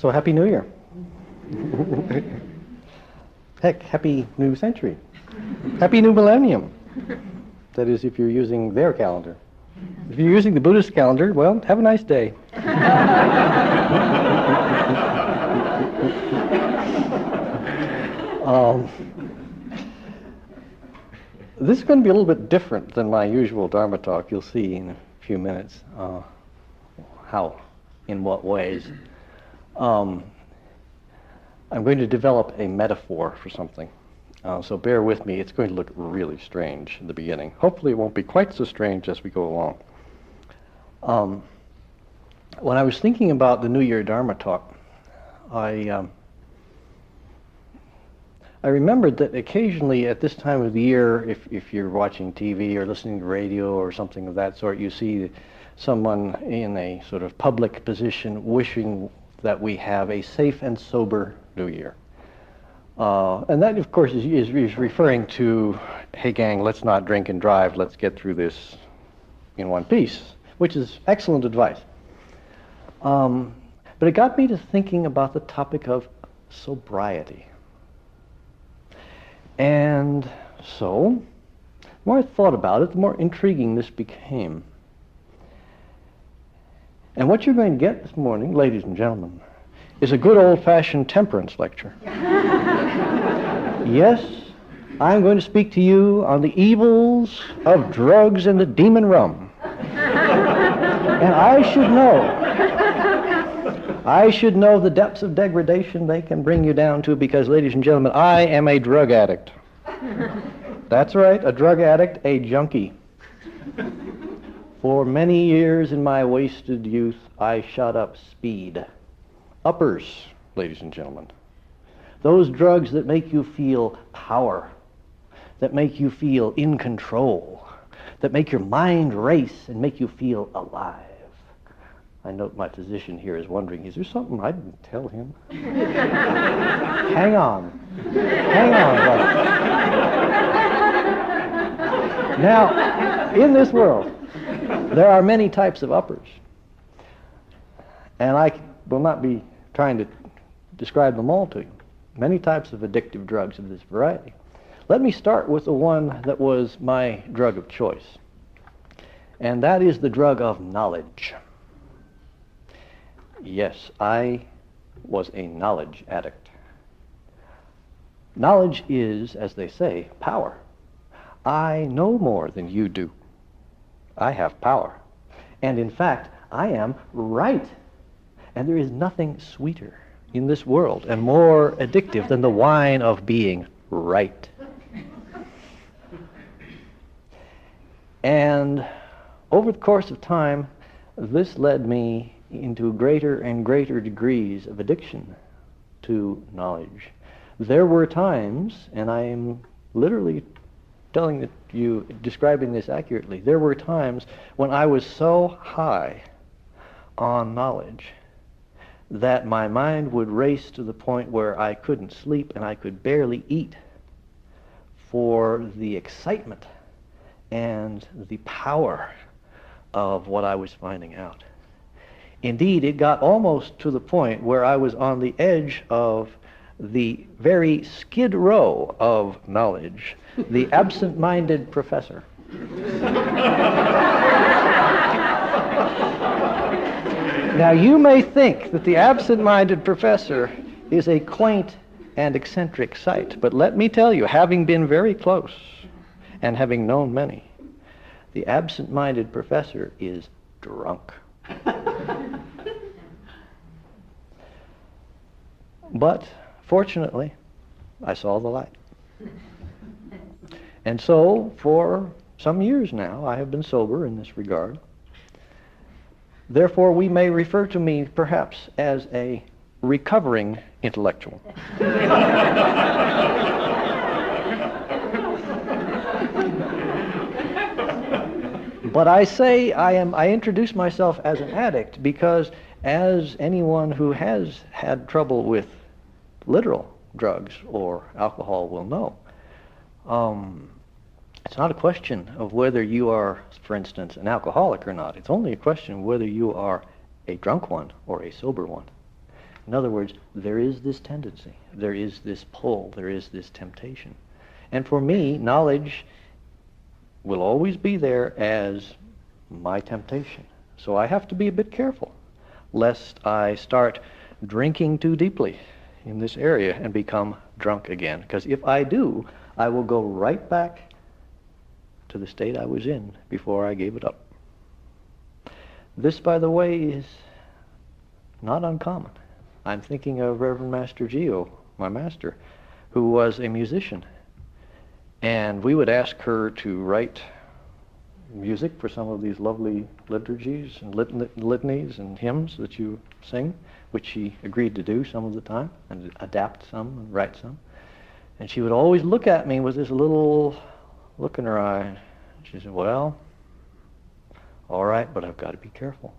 So Happy New Year. Heck, Happy New Century. Happy New Millennium. That is, if you're using their calendar. If you're using the Buddhist calendar, well, have a nice day. This is going to be a little bit different than my usual Dharma talk. You'll see in a few minutes how, in what ways. I'm going to develop a metaphor for something. So bear with me. It's going to look really strange in the beginning. Hopefully it won't be quite so strange as we go along. When I was thinking about the New Year Dharma talk, I remembered that occasionally at this time of the year, if you're watching TV or listening to radio or something of that sort, you see someone in a sort of public position wishing that we have a safe and sober New Year. And that, of course, is referring to, hey gang, let's not drink and drive, let's get through this in one piece, which is excellent advice. But it got me to thinking about the topic of sobriety. And so, the more I thought about it, the more intriguing this became. And what you're going to get this morning, ladies and gentlemen, is a good old-fashioned temperance lecture. Yes, I'm going to speak to you on the evils of drugs and the demon rum. And I should know the depths of degradation they can bring you down to because, ladies and gentlemen, I am a drug addict. That's right, a drug addict, a junkie. For many years in my wasted youth, I shot up speed. Uppers, ladies and gentlemen. Those drugs that make you feel power, that make you feel in control, that make your mind race and make you feel alive. I note my physician here is wondering, is there something I didn't tell him? Hang on, brother. Now, in this world, there are many types of uppers. And I will not be trying to describe them all to you. Many types of addictive drugs of this variety. Let me start with the one that was my drug of choice. And that is the drug of knowledge. Yes, I was a knowledge addict. Knowledge is, as they say, power. I know more than you do. I have power. And in fact, I am right. And there is nothing sweeter in this world and more addictive than the wine of being right. And over the course of time, this led me into greater and greater degrees of addiction to knowledge. There were times, and I am literally telling you, describing this accurately, there were times when I was so high on knowledge that my mind would race to the point where I couldn't sleep and I could barely eat for the excitement and the power of what I was finding out. Indeed, it got almost to the point where I was on the edge of the very skid row of knowledge, the absent-minded professor. Now, you may think that the absent-minded professor is a quaint and eccentric sight, but let me tell you, having been very close and having known many, the absent-minded professor is drunk. But, fortunately, I saw the light. And so, for some years now, I have been sober in this regard. Therefore, we may refer to me, perhaps, as a recovering intellectual. But I say I introduce myself as an addict because, as anyone who has had trouble with literal drugs or alcohol will know, it's not a question of whether you are, for instance, an alcoholic or not. It's only a question of whether you are a drunk one or a sober one. In other words, there is this tendency, there is this pull, there is this temptation. And for me, knowledge will always be there as my temptation. So I have to be a bit careful, lest I start drinking too deeply in this area and become drunk again. Because if I do, I will go right back to the state I was in before I gave it up. This, by the way, is not uncommon. I'm thinking of Reverend Master Jiyu, my master, who was a musician. And we would ask her to write music for some of these lovely liturgies and litanies and hymns that you sing, which she agreed to do some of the time, and adapt some and write some. And she would always look at me with this little look in her eye. She said, well, all right, but I've got to be careful.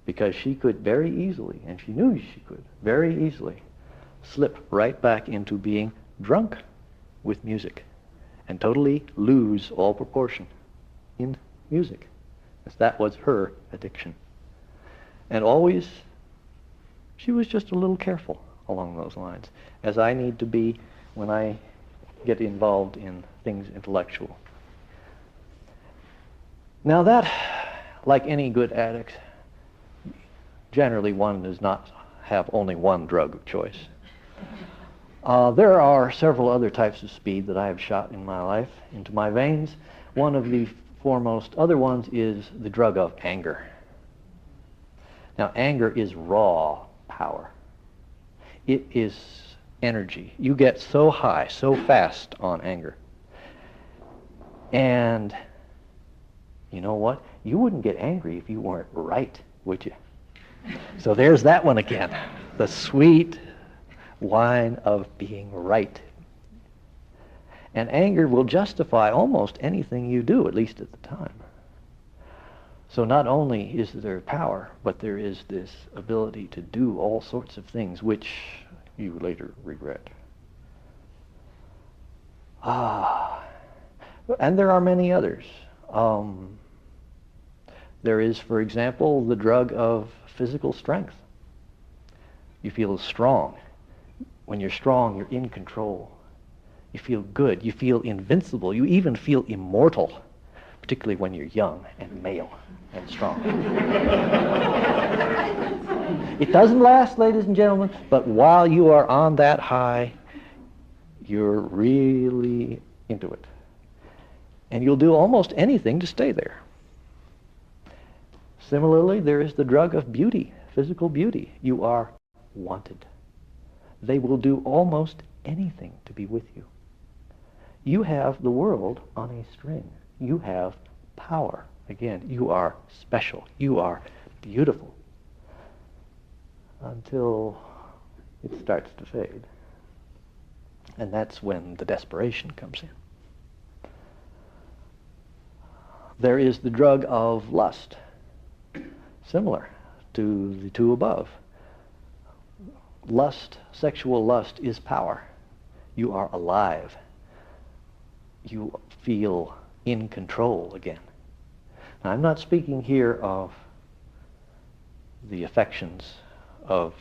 Because she could very easily, and she knew she could, very easily slip right back into being drunk with music and totally lose all proportion in music, as that was her addiction. And always, she was just a little careful along those lines, as I need to be when I get involved in things intellectual. Now that, like any good addict, generally one does not have only one drug of choice. There are several other types of speed that I have shot in my life into my veins. One of the foremost other ones is the drug of anger. Now, anger is raw power. It is energy. You get so high, so fast on anger. And you know what? You wouldn't get angry if you weren't right, would you? So there's that one again. The sweet wine of being right. And anger will justify almost anything you do, at least at the time. So not only is there power, but there is this ability to do all sorts of things which you later regret. And there are many others. There is, for example, the drug of physical strength. You feel strong. When you're strong, you're in control. You feel good. You feel invincible. You even feel immortal, particularly when you're young and male and strong. It doesn't last, ladies and gentlemen, but while you are on that high, you're really into it. And you'll do almost anything to stay there. Similarly, there is the drug of beauty, physical beauty. You are wanted. They will do almost anything to be with you. You have the world on a string. You have power. Again, you are special. You are beautiful. Until it starts to fade. And that's when the desperation comes in. There is the drug of lust, similar to the two above. Lust, sexual lust, is power. You are alive. You feel in control again. Now, I'm not speaking here of the affections of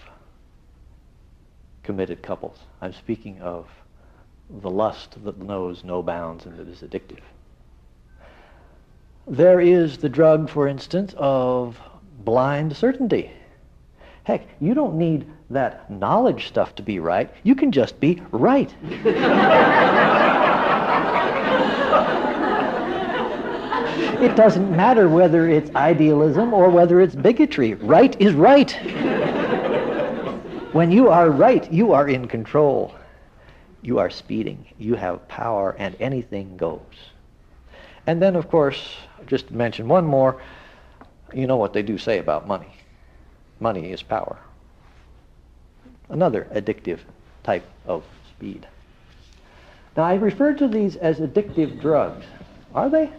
committed couples. I'm speaking of the lust that knows no bounds and that is addictive. There is the drug, for instance, of blind certainty. Heck, you don't need that knowledge stuff to be right. You can just be right. It doesn't matter whether it's idealism or whether it's bigotry. Right is right. When you are right, you are in control. You are speeding. You have power, and anything goes. And then, of course, just to mention one more, you know what they do say about money. Money is power. Another addictive type of speed. Now, I refer to these as addictive drugs. Are they?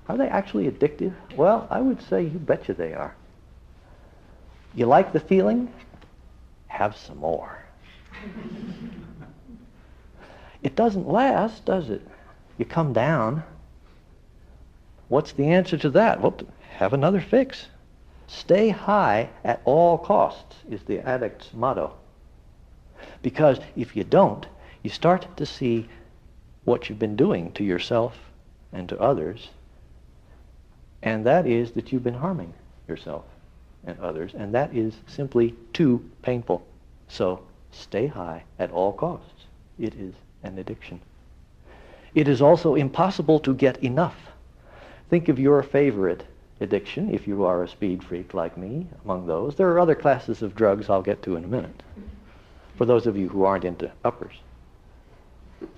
Are they actually addictive? Well, I would say you betcha they are. You like the feeling? Have some more. It doesn't last, does it? You come down. What's the answer to that? Well, have another fix. Stay high at all costs is the addict's motto. Because if you don't, you start to see what you've been doing to yourself and to others, and that is that you've been harming yourself and others, and that is simply too painful. So stay high at all costs. It is an addiction. It is also impossible to get enough. Think of your favorite addiction, if you are a speed freak like me, among those. There are other classes of drugs I'll get to in a minute, for those of you who aren't into uppers.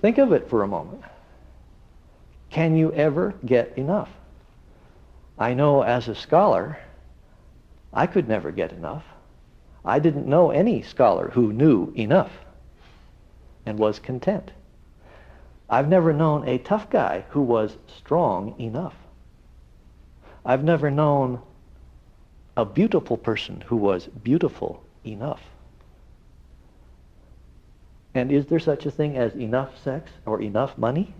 Think of it for a moment. Can you ever get enough? I know as a scholar, I could never get enough. I didn't know any scholar who knew enough and was content. I've never known a tough guy who was strong enough. I've never known a beautiful person who was beautiful enough. And is there such a thing as enough sex or enough money?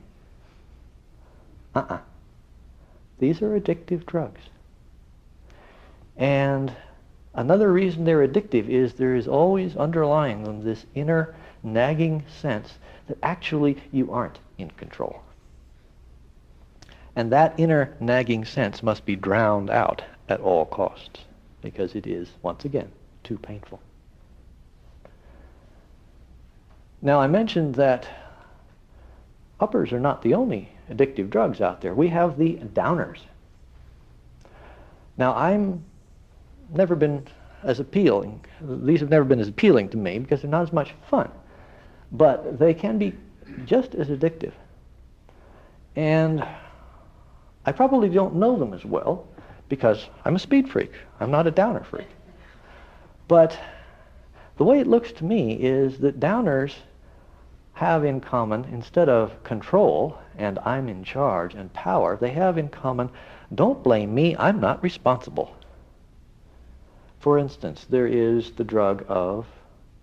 These are addictive drugs. And another reason they're addictive is there is always underlying them this inner nagging sense that actually you aren't in control. And that inner nagging sense must be drowned out at all costs, because it is, once again, too painful. Now, I mentioned that uppers are not the only addictive drugs out there. We have the downers. Now, never been as appealing. These have never been as appealing to me because they're not as much fun. But they can be just as addictive. And I probably don't know them as well because I'm a speed freak. I'm not a downer freak. But the way it looks to me is that downers have in common, instead of control and I'm in charge and power, they have in common, don't blame me, I'm not responsible. For instance, there is the drug of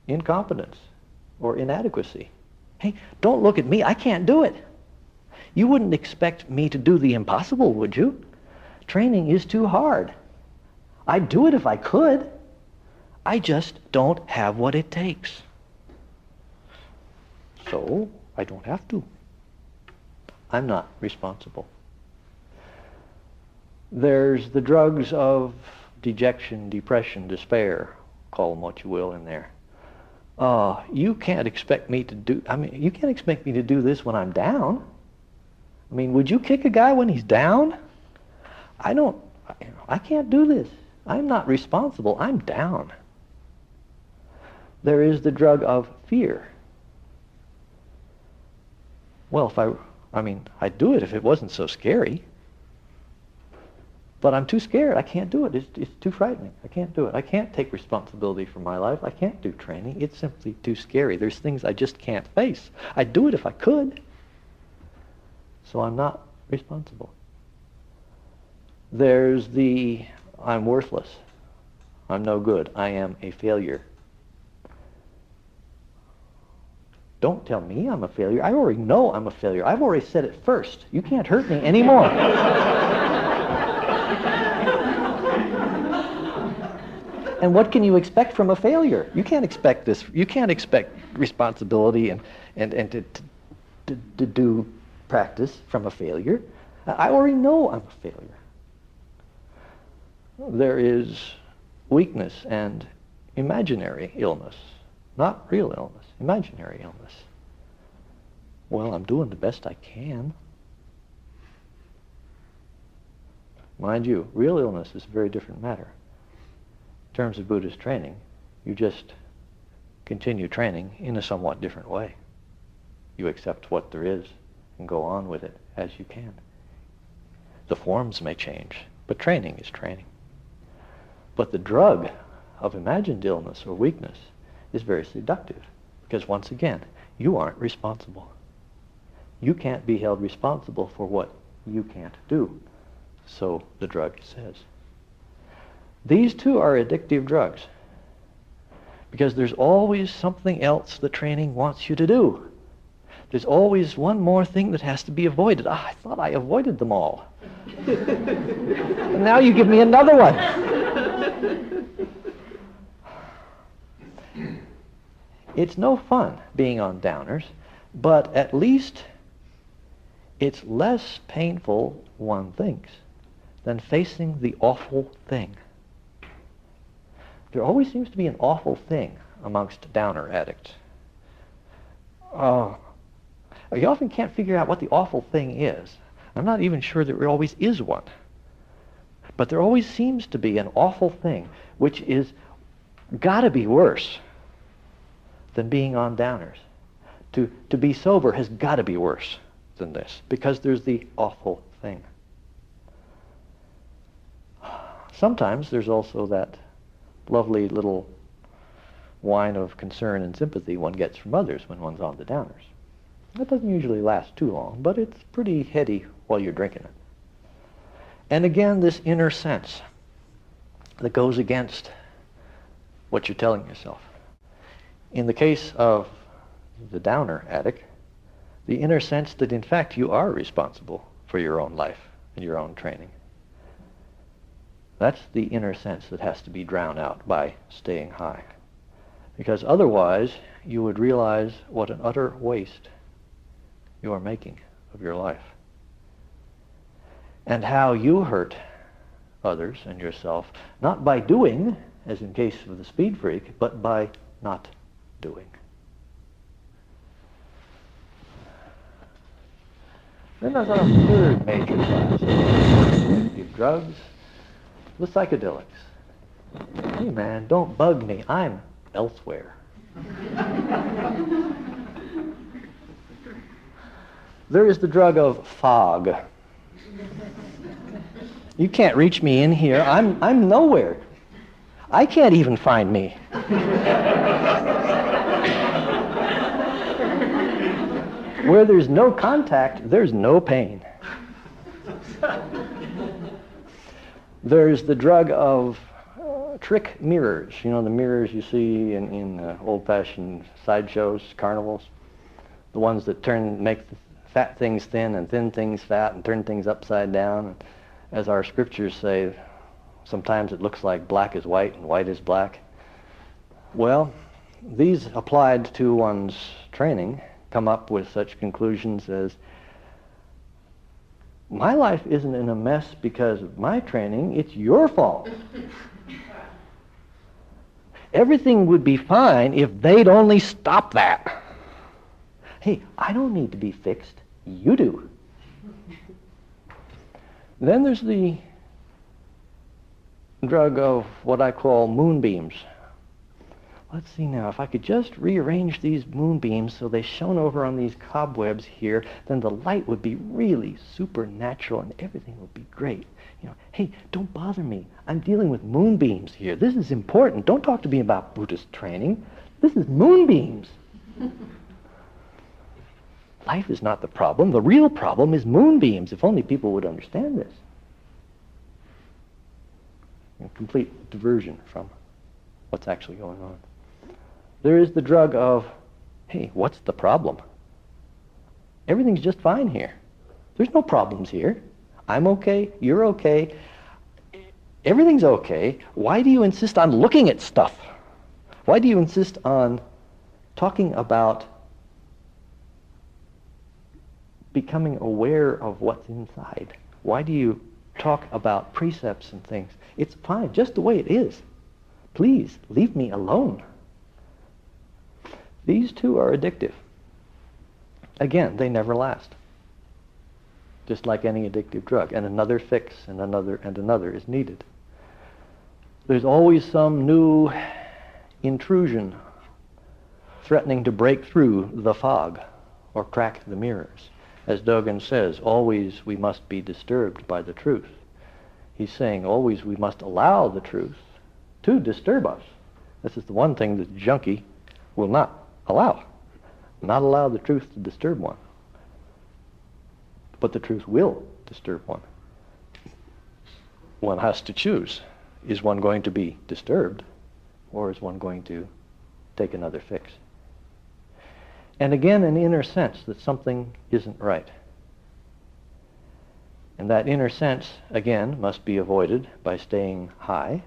incompetence or inadequacy. Hey, don't look at me, I can't do it. You wouldn't expect me to do the impossible, would you? Training is too hard. I'd do it if I could. I just don't have what it takes. So I don't have to. I'm not responsible. There's the drugs of dejection, depression, despair, call them what you will in there. You can't expect me to do this when I'm down. I mean, would you kick a guy when he's down? I can't do this. I'm not responsible. I'm down. There is the drug of fear. Well, I'd do it if it wasn't so scary. But I'm too scared. I can't do it. It's too frightening. I can't do it. I can't take responsibility for my life. I can't do training. It's simply too scary. There's things I just can't face. I'd do it if I could. So I'm not responsible. There's the I'm worthless. I'm no good. I am a failure. Don't tell me I'm a failure. I already know I'm a failure. I've already said it first. You can't hurt me anymore. And what can you expect from a failure? You can't expect this. You can't expect responsibility and to do practice from a failure. I already know I'm a failure. There is weakness and imaginary illness, not real illness, imaginary illness. Well, I'm doing the best I can. Mind you, real illness is a very different matter. In terms of Buddhist training, you just continue training in a somewhat different way. You accept what there is and go on with it as you can. The forms may change, but training is training. But the drug of imagined illness or weakness is very seductive because, once again, you aren't responsible. You can't be held responsible for what you can't do, so the drug says. These two are addictive drugs because there's always something else the training wants you to do. There's always one more thing that has to be avoided. I thought I avoided them all. And now you give me another one. It's no fun being on downers, but at least it's less painful, one thinks, than facing the awful thing. There always seems to be an awful thing amongst downer addicts. You often can't figure out what the awful thing is. I'm not even sure there always is one. But there always seems to be an awful thing, which is gotta be worse than being on downers. To be sober has gotta be worse than this, because there's the awful thing. Sometimes there's also that lovely little wine of concern and sympathy one gets from others when one's on the downers. That doesn't usually last too long, but it's pretty heady while you're drinking it. And again, this inner sense that goes against what you're telling yourself. In the case of the downer addict, the inner sense that in fact you are responsible for your own life and your own training. That's the inner sense that has to be drowned out by staying high. Because otherwise, you would realize what an utter waste you are making of your life. And how you hurt others and yourself, not by doing, as in case of the speed freak, but by not doing. Then there's our third major class. The drugs, the psychedelics. Hey man, don't bug me. I'm elsewhere. There is the drug of fog. You can't reach me in here. I'm nowhere. I can't even find me. Where there's no contact, there's no pain. There's the drug of trick mirrors. You know, the mirrors you see in old-fashioned sideshows, carnivals. The ones that make fat things thin and thin things fat and turn things upside down. And as our scriptures say, sometimes it looks like black is white and white is black. Well, these applied to one's training come up with such conclusions as, my life isn't in a mess because of my training, it's your fault. Everything would be fine if they'd only stop that. Hey, I don't need to be fixed, you do. Then there's the drug of what I call moonbeams. Let's see now, if I could just rearrange these moonbeams so they shone over on these cobwebs here, then the light would be really supernatural and everything would be great. You know, hey, don't bother me. I'm dealing with moonbeams here. This is important. Don't talk to me about Buddhist training. This is moonbeams. Life is not the problem. The real problem is moonbeams. If only people would understand this. A complete diversion from what's actually going on. There is the drug of, hey, what's the problem? Everything's just fine here. There's no problems here. I'm okay, you're okay, everything's okay. Why do you insist on looking at stuff? Why do you insist on talking about becoming aware of what's inside? Why do you talk about precepts and things? It's fine, just the way it is. Please, leave me alone. These two are addictive. Again, they never last. Just like any addictive drug. And another fix and another is needed. There's always some new intrusion threatening to break through the fog or crack the mirrors. As Dogen says, always we must be disturbed by the truth. He's saying always we must allow the truth to disturb us. This is the one thing that the junkie will not allow. Not allow the truth to disturb one. But the truth will disturb one. One has to choose. Is one going to be disturbed, or is one going to take another fix? And again, an inner sense that something isn't right. And that inner sense, again, must be avoided by staying high.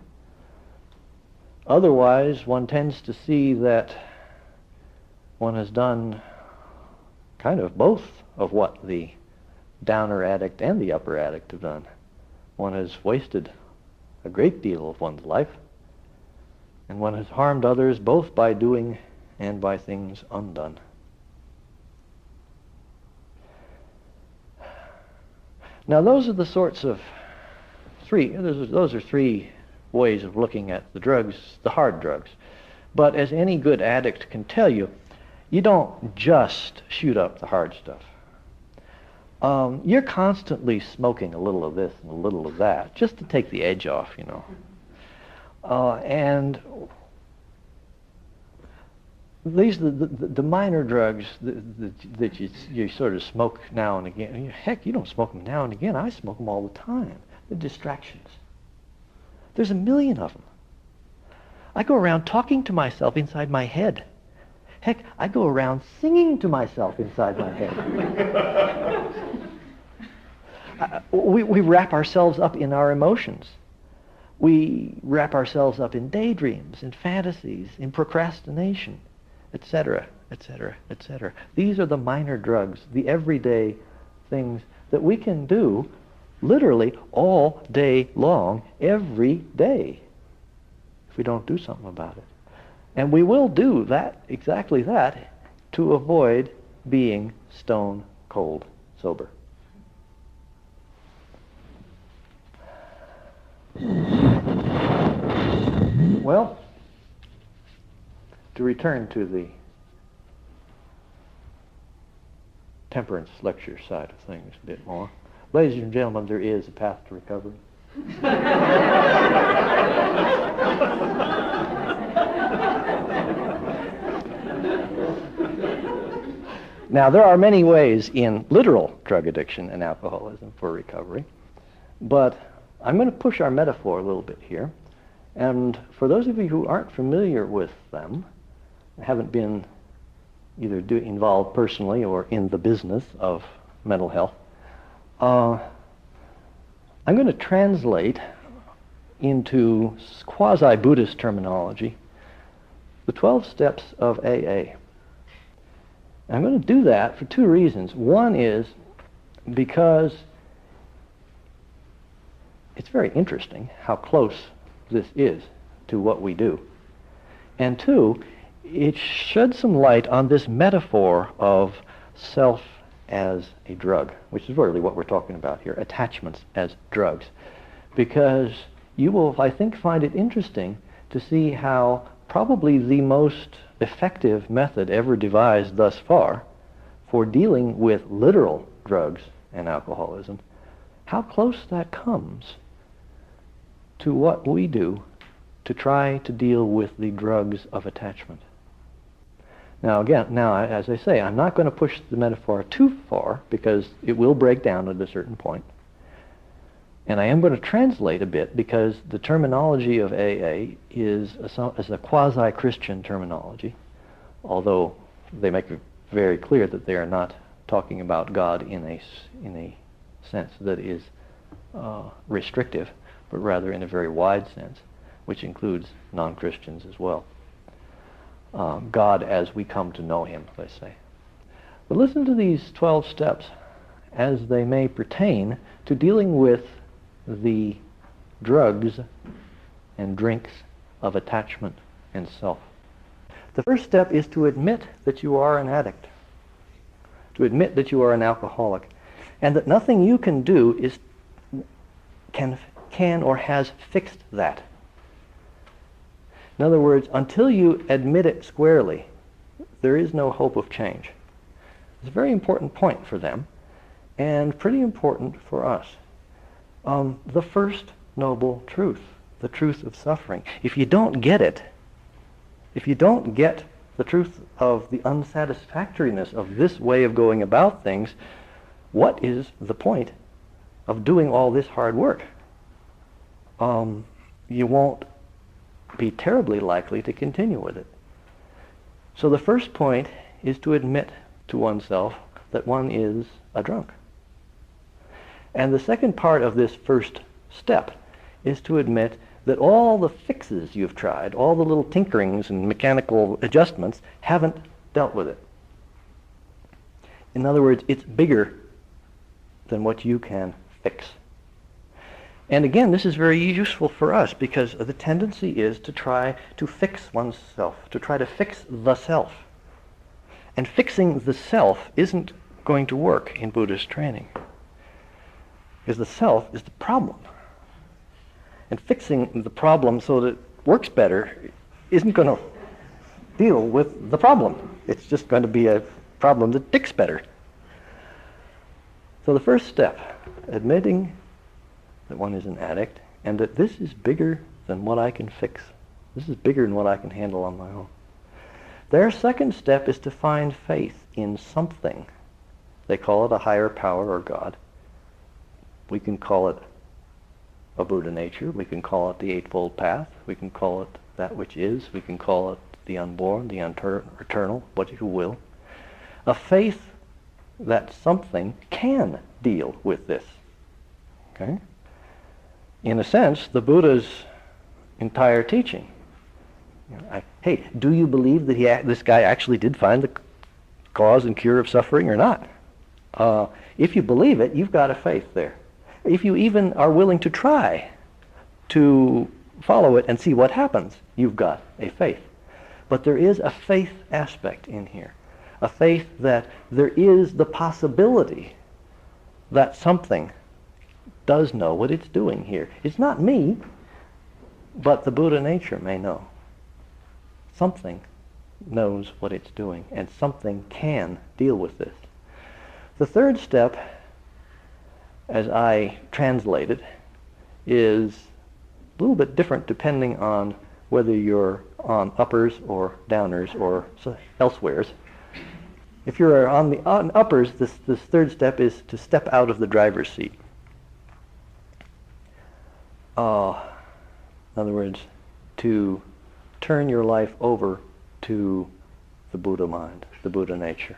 Otherwise, one tends to see that one has done kind of both of what the downer addict and the upper addict have done. One has wasted a great deal of one's life, and one has harmed others both by doing and by things undone. Now those are the sorts of those are three ways of looking at the drugs, the hard drugs. But as any good addict can tell you, you don't just shoot up the hard stuff. You're constantly smoking a little of this and a little of that, just to take the edge off, you know. And these the minor drugs that you sort of smoke now and again. Heck, you don't smoke them now and again. I smoke them all the time. The distractions. There's a million of them. I go around talking to myself inside my head. Heck, I go around singing to myself inside my head. We wrap ourselves up in our emotions. We wrap ourselves up in daydreams, in fantasies, in procrastination, etc., etc., etc. These are the minor drugs, the everyday things that we can do literally all day long, every day, if we don't do something about it. And we will do that, exactly that, to avoid being stone cold sober. Well, to return to the temperance lecture side of things a bit more. Ladies and gentlemen, there is a path to recovery. Now, there are many ways in literal drug addiction and alcoholism for recovery, but I'm going to push our metaphor a little bit here. And for those of you who aren't familiar with them, haven't been either involved personally or in the business of mental health, I'm going to translate into quasi-Buddhist terminology the 12 steps of AA. And I'm going to do that for two reasons. One is because it's very interesting how close this is to what we do. And two, it sheds some light on this metaphor of self as a drug, which is really what we're talking about here, attachments as drugs. Because you will, I think, find it interesting to see how probably the most effective method ever devised thus far for dealing with literal drugs and alcoholism, how close that comes to what we do to try to deal with the drugs of attachment. Now again, as I say, I'm not going to push the metaphor too far because it will break down at a certain point. And I am going to translate a bit because the terminology of AA is a quasi-Christian terminology, although they make it very clear that they are not talking about God in a sense that is restrictive, but rather in a very wide sense, which includes non-Christians as well. God as we come to know him, let's say. But listen to these 12 steps as they may pertain to dealing with the drugs and drinks of attachment and self. The first step is to admit that you are an addict, to admit that you are an alcoholic, and that nothing you can do can or has fixed that. In other words, until you admit it squarely, there is no hope of change. It's a very important point for them, and pretty important for us. The first noble truth, the truth of suffering. If you don't get it, if you don't get the truth of the unsatisfactoriness of this way of going about things, what is the point of doing all this hard work? You won't be terribly likely to continue with it. So the first point is to admit to oneself that one is a drunk. And the second part of this first step is to admit that all the fixes you've tried, all the little tinkerings and mechanical adjustments haven't dealt with it. In other words, it's bigger than what you can fix. And again, this is very useful for us because the tendency is to try to fix oneself, to try to fix the self. And fixing the self isn't going to work in Buddhist training, because the self is the problem. And fixing the problem so that it works better isn't going to deal with the problem. It's just going to be a problem that ticks better. So the first step, admitting that one is an addict and that this is bigger than what I can fix. This is bigger than what I can handle on my own. Their second step is to find faith in something. They call it a higher power or God. We can call it a Buddha nature. We can call it the Eightfold Path. We can call it that which is. We can call it the unborn, the eternal, what you will. A faith that something can deal with this. Okay? In a sense, the Buddha's entire teaching. Hey, do you believe that this guy actually did find the cause and cure of suffering or not? If you believe it, you've got a faith there. If you even are willing to try to follow it and see what happens, you've got a faith. But there is a faith aspect in here. A faith that there is the possibility that something does know what it's doing here. It's not me, but the Buddha nature may know. Something knows what it's doing, and something can deal with this. The third step, as I translate it, is a little bit different depending on whether you're on uppers or downers or elsewheres. If you're on uppers, this third step is to step out of the driver's seat. In other words, to turn your life over to the Buddha mind, the Buddha nature.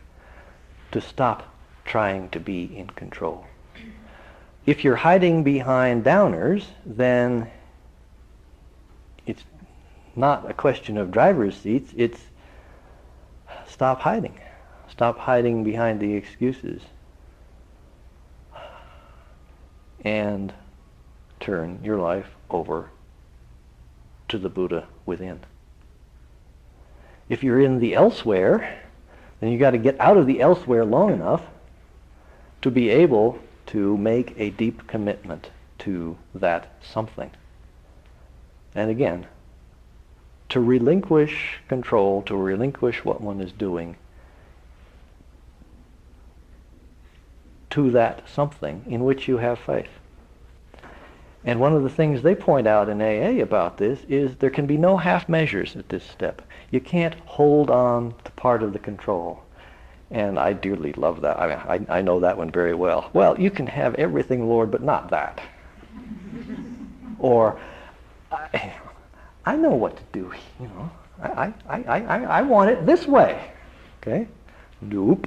To stop trying to be in control. If you're hiding behind downers, then it's not a question of driver's seats, it's stop hiding. Stop hiding behind the excuses. And turn your life over to the Buddha within. If you're in the elsewhere, then you got to get out of the elsewhere long enough to be able to make a deep commitment to that something. And again, to relinquish control, to relinquish what one is doing to that something in which you have faith. And one of the things they point out in AA about this is there can be no half measures at this step. You can't hold on to part of the control. And I dearly love that. I know that one very well. Well, you can have everything, Lord, but not that. Or, I know what to do, you know. I want it this way. Okay? Nope.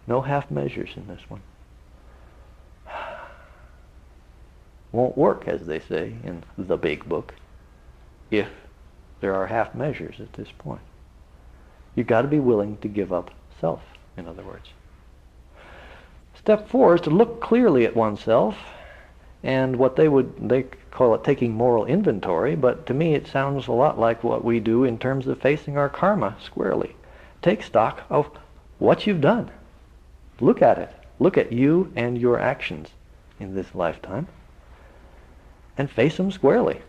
No half measures in this one. Won't work, as they say in the big book, if there are half measures at this point. You've got to be willing to give up self, in other words. Step 4 is to look clearly at oneself, and what they call it taking moral inventory, but to me it sounds a lot like what we do in terms of facing our karma squarely. Take stock of what you've done. Look at it. Look at you and your actions in this lifetime, and face them squarely.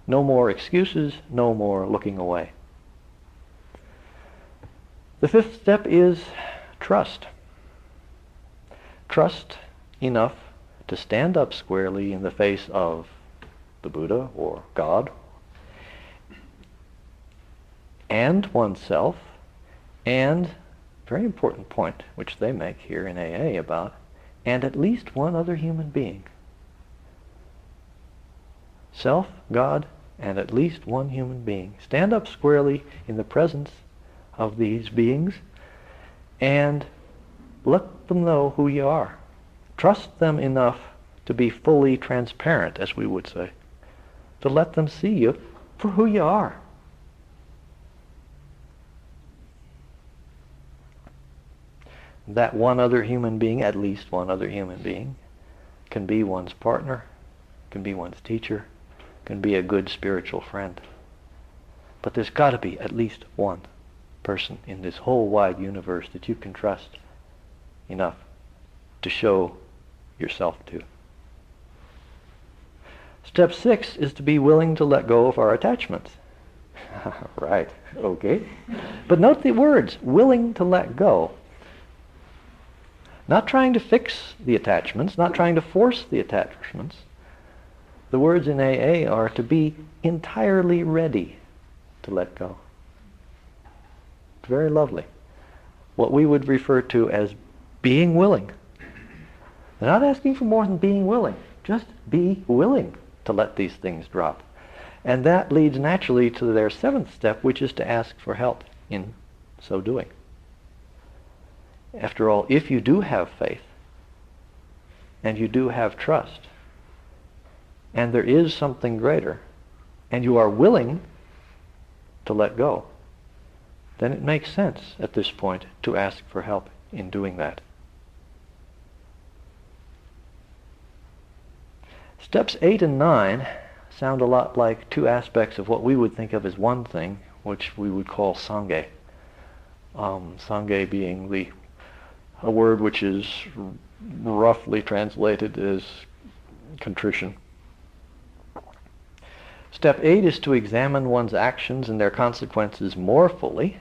No more excuses, no more looking away. The 5th step is trust. Trust enough to stand up squarely in the face of the Buddha or God and oneself, and, very important point which they make here in AA about, and at least one other human being. Self, God, and at least one human being. Stand up squarely in the presence of these beings and let them know who you are. Trust them enough to be fully transparent, as we would say, to let them see you for who you are. That one other human being, at least one other human being, can be one's partner, can be one's teacher, can be a good spiritual friend. But there's got to be at least one person in this whole wide universe that you can trust enough to show yourself to. Step 6 is to be willing to let go of our attachments. Right, okay. But note the words, willing to let go. Not trying to fix the attachments, not trying to force the attachments. The words in AA are to be entirely ready to let go. It's very lovely. What we would refer to as being willing. They're not asking for more than being willing. Just be willing to let these things drop. And that leads naturally to their 7th step, which is to ask for help in so doing. After all, if you do have faith, and you do have trust, and there is something greater, and you are willing to let go, then it makes sense at this point to ask for help in doing that. Steps 8 and 9 sound a lot like two aspects of what we would think of as one thing, which we would call Sangha. Sangha being a word which is roughly translated as contrition. Step 8 is to examine one's actions and their consequences more fully,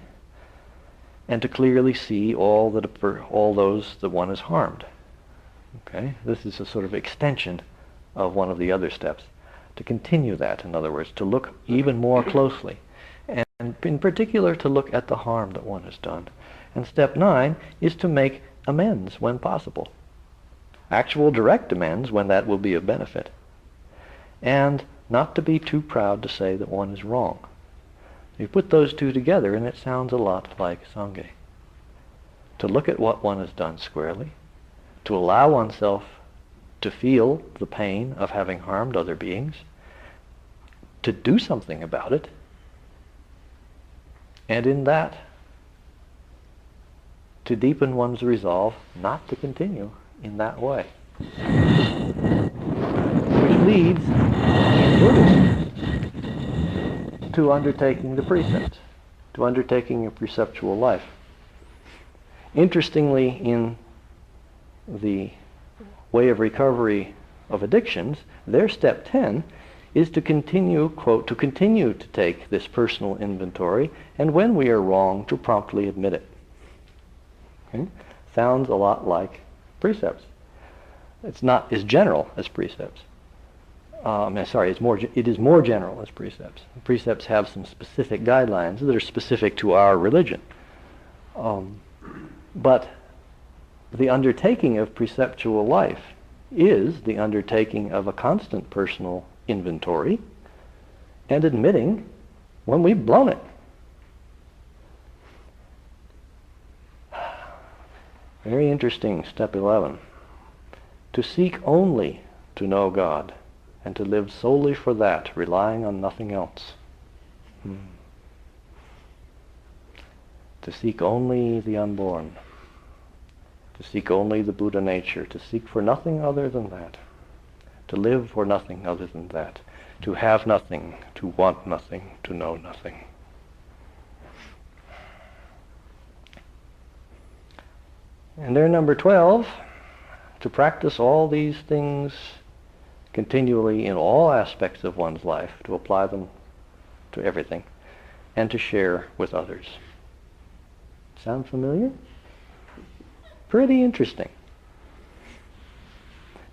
and to clearly see all those that one has harmed. Okay, this is a sort of extension of one of the other steps. To continue that, in other words, to look even more closely, and in particular to look at the harm that one has done. And step 9 is to make amends when possible. Actual direct amends when that will be of benefit. And not to be too proud to say that one is wrong. You put those two together and it sounds a lot like Sangha. To look at what one has done squarely, to allow oneself to feel the pain of having harmed other beings, to do something about it, and in that, to deepen one's resolve not to continue in that way. Which leads, in Buddhism, to undertaking the precepts, to undertaking a preceptual life. Interestingly, in the way of recovery of addictions, their step 10 is to continue, quote, to continue to take this personal inventory, and when we are wrong, to promptly admit it. Okay? Sounds a lot like precepts. It's not as general as precepts. It is more general as precepts. Precepts have some specific guidelines that are specific to our religion. But the undertaking of preceptual life is the undertaking of a constant personal inventory and admitting when we've blown it. Very interesting, step 11. To seek only to know God and to live solely for that, relying on nothing else. To seek only the unborn. To seek only the Buddha nature. To seek for nothing other than that. To live for nothing other than that. To have nothing, to want nothing, to know nothing. And there, number 12, to practice all these things continually in all aspects of one's life, to apply them to everything, and to share with others. Sound familiar? Pretty interesting.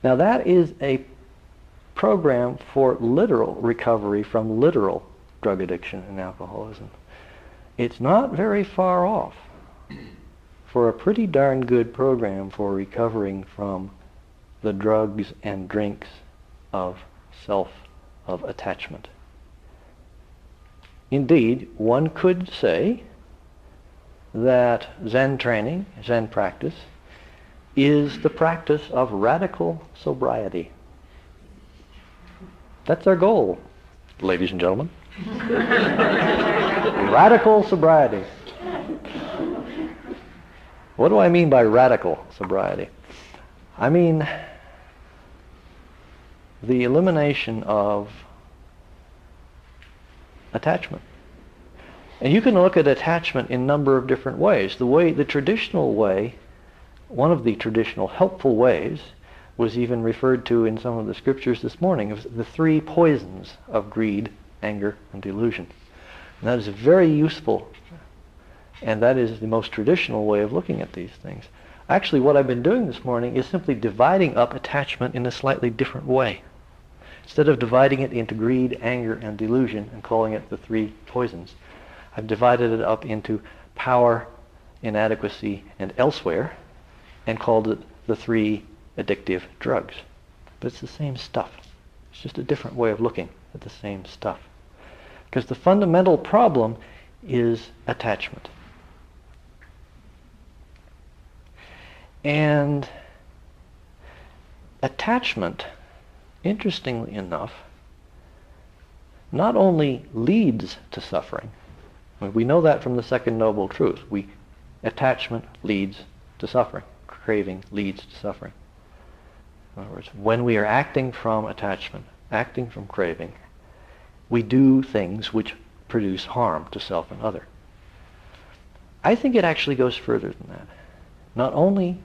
Now that is a program for literal recovery from literal drug addiction and alcoholism. It's not very far off for a pretty darn good program for recovering from the drugs and drinks of attachment. Indeed, one could say that Zen training, Zen practice, is the practice of radical sobriety. That's our goal, ladies and gentlemen. Radical sobriety. What do I mean by radical sobriety? I mean the elimination of attachment. And you can look at attachment in a number of different ways. The traditional way, one of the traditional helpful ways, was even referred to in some of the scriptures this morning, of the three poisons of greed, anger, and delusion. And that is very useful, and that is the most traditional way of looking at these things. Actually, what I've been doing this morning is simply dividing up attachment in a slightly different way. Instead of dividing it into greed, anger, and delusion and calling it the three poisons, I've divided it up into power, inadequacy, and elsewhere, and called it the three addictive drugs. But it's the same stuff. It's just a different way of looking at the same stuff. Because the fundamental problem is attachment. And attachment, interestingly enough, not only leads to suffering. We know that from the second noble truth. Attachment leads to suffering. Craving leads to suffering. In other words, when we are acting from attachment, acting from craving, we do things which produce harm to self and other. I think it actually goes further than that. Not only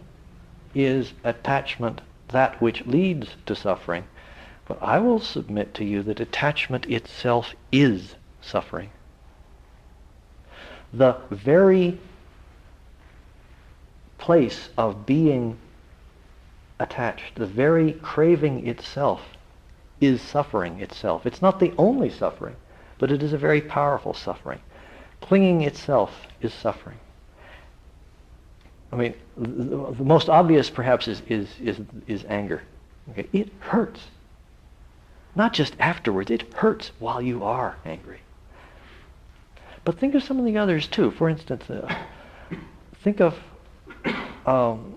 is attachment that which leads to suffering, but I will submit to you that attachment itself is suffering. The very place of being attached, the very craving itself, is suffering itself. It's not the only suffering, but it is a very powerful suffering. Clinging itself is suffering. I mean, the most obvious perhaps is anger. Okay? It hurts. Not just afterwards, it hurts while you are angry. But think of some of the others too. For instance, think of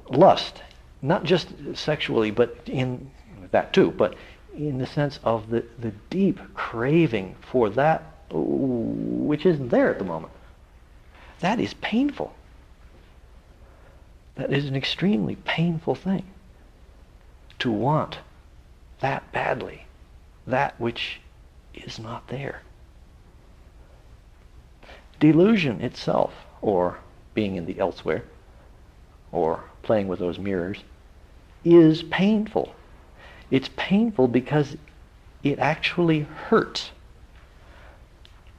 lust, not just sexually, but in that too, but in the sense of the deep craving for that which isn't there at the moment. That is painful. That is an extremely painful thing, to want that badly, that which is not there. Delusion itself, or being in the elsewhere, or playing with those mirrors, is painful. It's painful because it actually hurts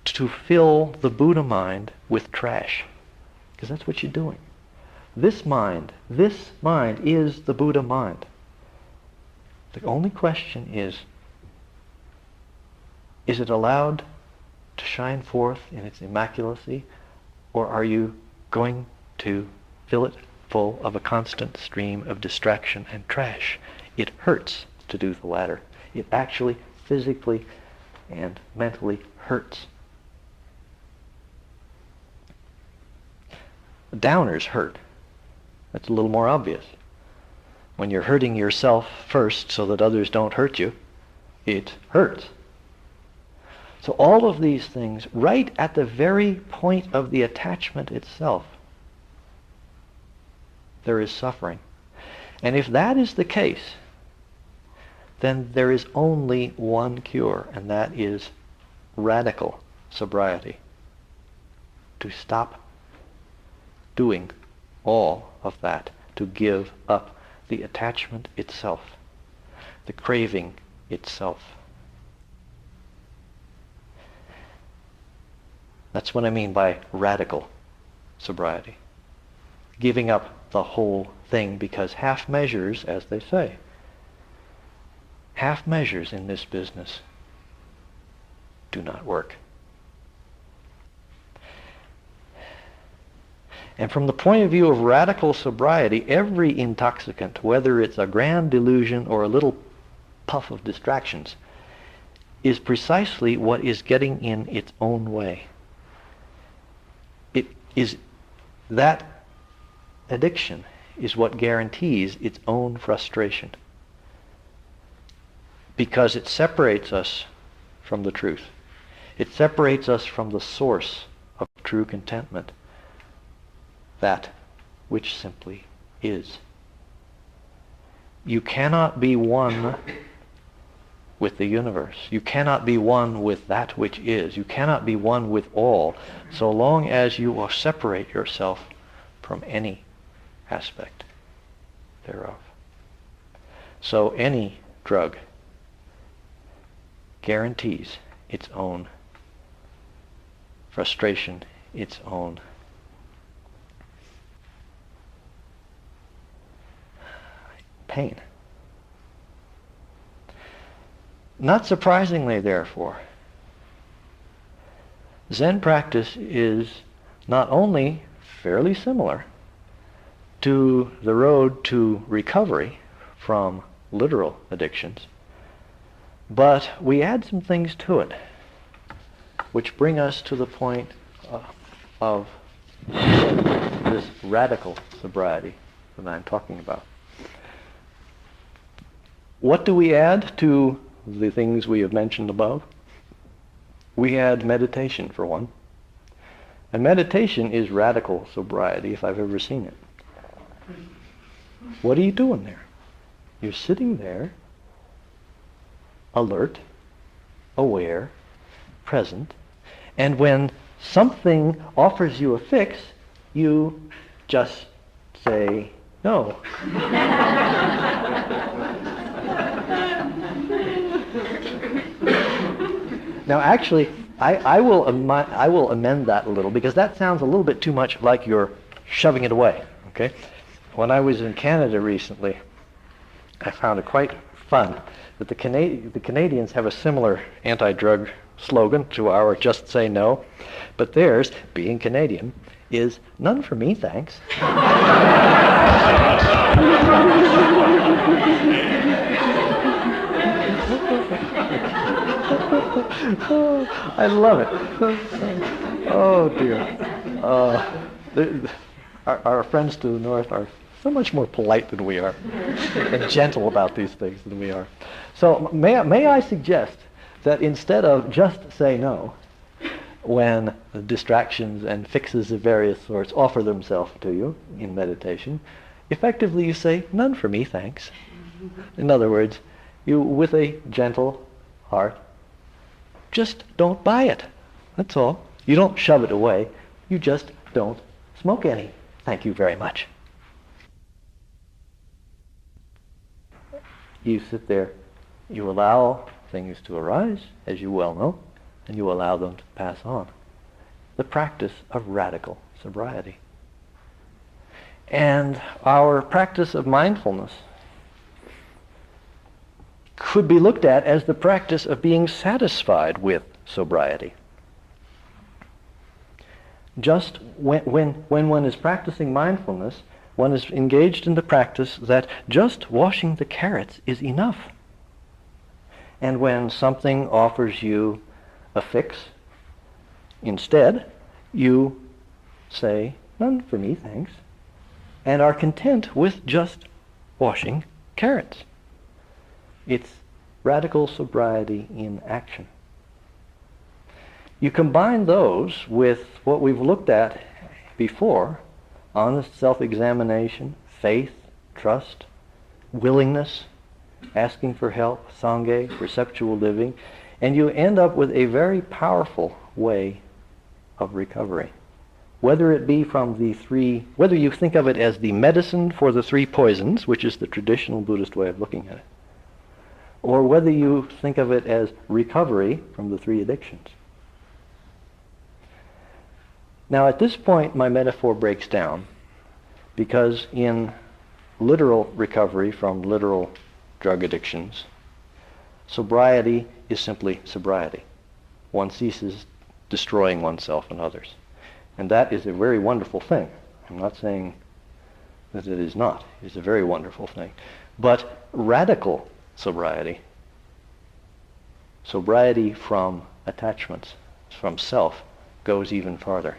to fill the Buddha mind with trash, because that's what you're doing. This mind is the Buddha mind. The only question is it allowed to shine forth in its immaculacy, or are you going to fill it full of a constant stream of distraction and trash? It hurts to do the latter. It actually physically and mentally hurts. Downers hurt. That's a little more obvious. When you're hurting yourself first so that others don't hurt you, it hurts. So all of these things, right at the very point of the attachment itself, there is suffering. And if that is the case, then there is only one cure, and that is radical sobriety. To stop doing all of that, to give up the attachment itself, the craving itself. That's what I mean by radical sobriety. Giving up the whole thing, because half measures, as they say, half measures in this business do not work. And from the point of view of radical sobriety, every intoxicant, whether it's a grand delusion or a little puff of distractions, is precisely what is getting in its own way. It is that addiction is what guarantees its own frustration, because it separates us from the truth. It separates us from the source of true contentment, that which simply is. You cannot be one with the universe. You cannot be one with that which is. You cannot be one with all so long as you will separate yourself from any aspect thereof. So any drug guarantees its own frustration, its own pain. Not surprisingly, therefore, Zen practice is not only fairly similar to the road to recovery from literal addictions, but we add some things to it which bring us to the point of this radical sobriety that I'm talking about. What do we add to the things we have mentioned above? We add meditation, for one. And meditation is radical sobriety if I've ever seen it. What are you doing there? You're sitting there, alert, aware, present, and when something offers you a fix, you just say no. Now actually, I will amend that a little, because that sounds a little bit too much like you're shoving it away, okay? When I was in Canada recently, I found it quite fun that the Canadians have a similar anti-drug slogan to our just say no, but theirs, being Canadian, is none for me, thanks. Oh, I love it. Oh dear. Our friends to the north are so much more polite than we are, and gentle about these things than we are. So may I suggest that instead of just say no, when distractions and fixes of various sorts offer themselves to you in meditation, effectively you say, none for me, thanks. In other words, you, with a gentle heart, just don't buy it. That's all. You don't shove it away. You just don't smoke any. Thank you very much. You sit there, you allow things to arise, as you well know, and you allow them to pass on. The practice of radical sobriety. And our practice of mindfulness could be looked at as the practice of being satisfied with sobriety. Just when one is practicing mindfulness, one is engaged in the practice that just washing the carrots is enough. And when something offers you a fix, instead, you say, none for me, thanks, and are content with just washing carrots. It's radical sobriety in action. You combine those with what we've looked at before, honest self-examination, faith, trust, willingness, asking for help, sangha, perceptual living, and you end up with a very powerful way of recovery. Whether it be from the three, whether you think of it as the medicine for the three poisons, which is the traditional Buddhist way of looking at it, or whether you think of it as recovery from the three addictions. Now at this point my metaphor breaks down, because in literal recovery from literal drug addictions, sobriety is simply sobriety. One ceases destroying oneself and others. And that is a very wonderful thing. I'm not saying that it is not. It is a very wonderful thing. But radical sobriety, sobriety from attachments, from self, goes even farther.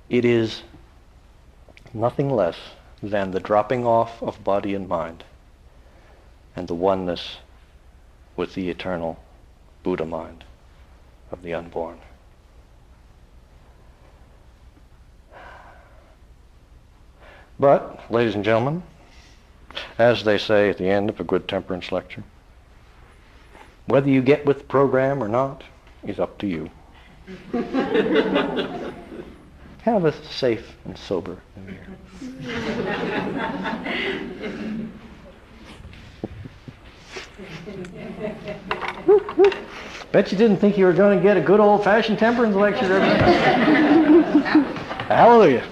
It is nothing less than the dropping off of body and mind and the oneness with the eternal Buddha mind of the unborn. But, ladies and gentlemen, as they say at the end of a good temperance lecture, whether you get with the program or not is up to you. Have a safe and sober New Year. Bet you didn't think you were going to get a good old-fashioned temperance lecture. Hallelujah.